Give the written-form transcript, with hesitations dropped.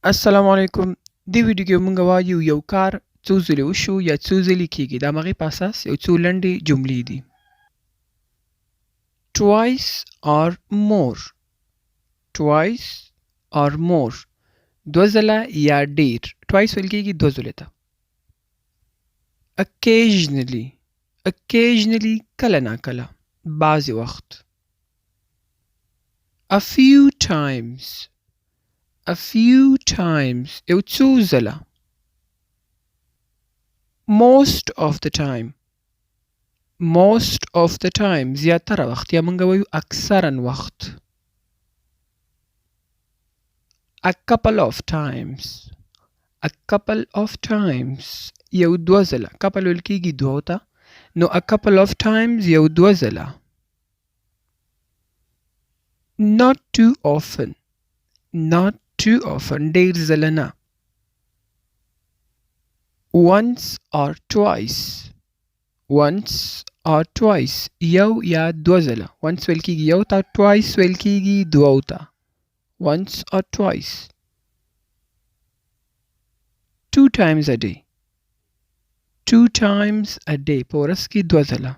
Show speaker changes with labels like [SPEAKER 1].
[SPEAKER 1] السلام علیکم. دې ویډیو کې موږ وایو یو کار څو ځلې وشو یا څو ځلې کیږي. د همغې په اساس یو څو لنډې جملې دي. twice or more. twice or more. دوه ځله یا ډیر. twice ویل کیږي دوه ځلې ته. occasionally. occasionally کله نا کله. بعضې وخت. a few times. a few times یو څو ځله. most of the time. most of the time زیاتره وخت یا موږ وایو اکثرا وخت. a couple of times. a couple of times یو دوه ځله. couple ویل کیږي دوه ته، نو a couple of times یو دوه ځله. not too often. not too often ډیر ځله نه. once or twice. once or twice یو یا دوه ځله. once ویل کیږي یو ته، twice ویل کیږي دوه ته. once or twice. 2 times a day. 2 times a day په ورځ کې دوه ځله.